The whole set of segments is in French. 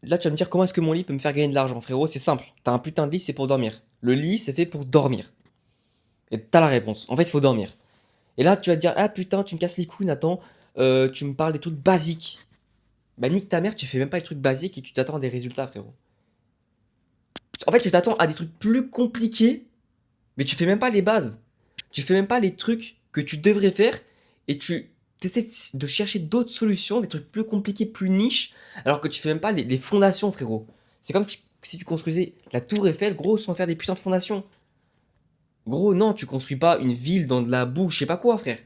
là, tu vas me dire comment est-ce que mon lit peut me faire gagner de l'argent, frérot? C'est simple. T'as un putain de lit, c'est pour dormir. Le lit, c'est fait pour dormir. Et t'as la réponse. En fait, il faut dormir. Et là, tu vas te dire, ah putain, tu me casses les couilles, Nathan. Tu me parles des trucs basiques. Bah, nique ta mère, tu fais même pas les trucs basiques et tu t'attends à des résultats, frérot. En fait, tu t'attends à des trucs plus compliqués, mais tu fais même pas les bases. Tu fais même pas les trucs que tu devrais faire et tu essaies de chercher d'autres solutions, des trucs plus compliqués, plus niches, alors que tu fais même pas les fondations, frérot. C'est comme si tu construisais la tour Eiffel, gros, sans faire des putains de fondations. Gros, non, tu construis pas une ville dans de la boue, je sais pas quoi, frère.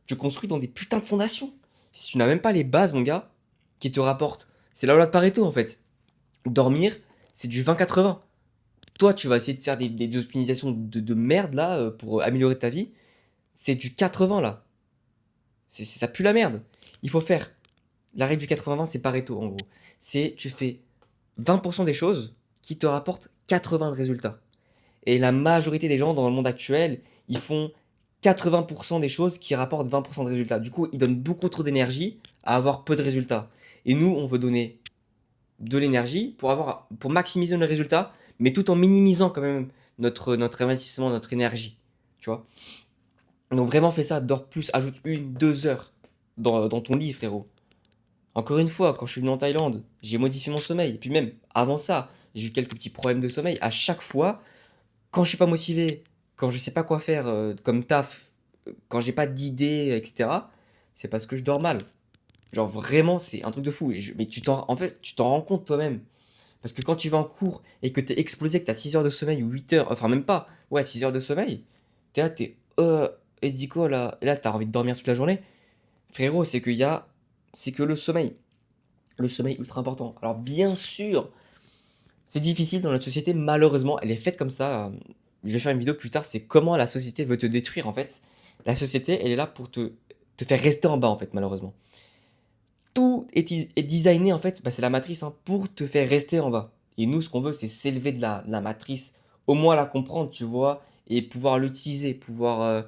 Tu construis dans des putains de fondations. Si tu n'as même pas les bases, mon gars, qui te rapportent. C'est la loi de Pareto, en fait. Dormir, c'est du 20-80. Toi, tu vas essayer de faire des optimisations de merde, là, pour améliorer ta vie. C'est du 80, là. Ça pue la merde. Il faut faire. La règle du 80-20, c'est Pareto, en gros. C'est, tu fais 20% des choses qui te rapportent 80 de résultats. Et la majorité des gens dans le monde actuel, ils font 80% des choses qui rapportent 20% de résultats. Du coup, ils donnent beaucoup trop d'énergie à avoir peu de résultats. Et nous, on veut donner de l'énergie pour maximiser nos résultats, mais tout en minimisant quand même notre investissement, notre énergie. Tu vois? Donc vraiment fais ça, dors plus, ajoute 1, 2 heures dans ton lit, frérot. Encore une fois, quand je suis venu en Thaïlande, j'ai modifié mon sommeil. Et puis même, avant ça, j'ai eu quelques petits problèmes de sommeil. À chaque fois, quand je suis pas motivé, quand je sais pas quoi faire comme taf, quand j'ai pas d'idée, etc., c'est parce que je dors mal. Genre vraiment, c'est un truc de fou. Mais en fait, tu t'en rends compte toi-même. Parce que quand tu vas en cours et que t'es explosé, que t'as 6 heures de sommeil ou 8 heures, enfin même pas, ouais, 6 heures de sommeil, t'es là, et dis quoi là? Et là, t'as envie de dormir toute la journée. Frérot, c'est que le sommeil ultra important. Alors bien sûr, c'est difficile dans notre société, malheureusement, elle est faite comme ça. Je vais faire une vidéo plus tard, c'est comment la société veut te détruire en fait. La société, elle est là pour te faire rester en bas en fait, malheureusement. Tout est designé en fait, bah, c'est la matrice hein, pour te faire rester en bas. Et nous, ce qu'on veut, c'est s'élever de la matrice, au moins la comprendre, tu vois, et pouvoir l'utiliser, pouvoir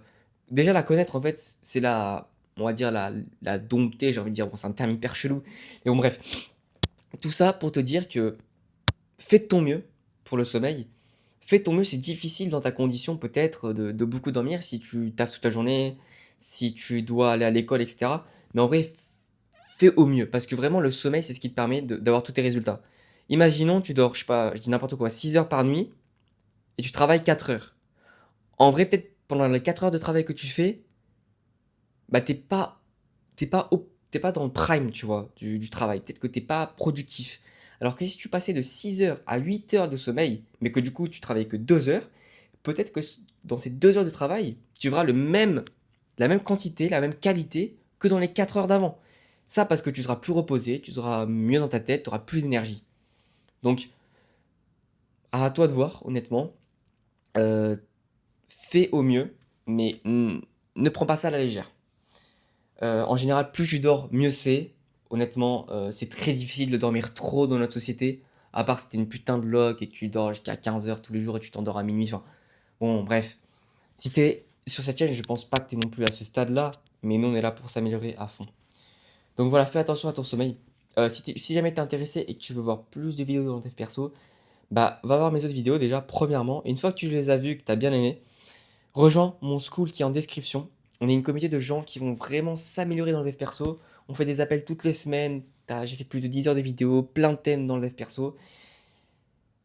déjà la connaître en fait, c'est on va dire la dompter, j'ai envie de dire, bon, c'est un terme hyper chelou, mais bon, bref. Tout ça pour te dire que fais de ton mieux pour le sommeil. Fais de ton mieux, c'est difficile dans ta condition peut-être de beaucoup dormir si tu taffes toute ta journée, si tu dois aller à l'école, etc. Mais en vrai, fais au mieux parce que vraiment le sommeil, c'est ce qui te permet d'avoir tous tes résultats. Imaginons, tu dors, je sais pas, je dis n'importe quoi, 6 heures par nuit et tu travailles 4 heures. En vrai, peut-être pendant les 4 heures de travail que tu fais, bah t'es pas dans le prime, tu vois, du travail. Peut-être que t'es pas productif. Alors que si tu passais de 6 heures à 8 heures de sommeil, mais que du coup tu travailles que 2 heures, peut-être que dans ces 2 heures de travail, tu verras la même quantité, la même qualité que dans les 4 heures d'avant. Ça parce que tu seras plus reposé, tu seras mieux dans ta tête, tu auras plus d'énergie. Donc, à toi de voir, honnêtement. Euh, Fais au mieux, mais ne prends pas ça à la légère. En général, plus tu dors, mieux c'est. Honnêtement, c'est très difficile de dormir trop dans notre société. À part si t'es une putain de loc et que tu dors jusqu'à 15 heures tous les jours et tu t'endors à minuit. Enfin, bon, bref. Si t'es sur cette chaîne, je pense pas que t'es non plus à ce stade-là. Mais nous, on est là pour s'améliorer à fond. Donc voilà, fais attention à ton sommeil. Si jamais t'es intéressé et que tu veux voir plus de vidéos dans tes perso, bah va voir mes autres vidéos déjà, premièrement. Une fois que tu les as vues, que t'as bien aimé, rejoins mon school qui est en description. On est une communauté de gens qui vont vraiment s'améliorer dans le dev perso. On fait des appels toutes les semaines. J'ai fait plus de 10 heures de vidéos, plein de thèmes dans le dev perso.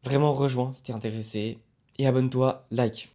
Vraiment rejoins si t'es intéressé. Et abonne-toi, like.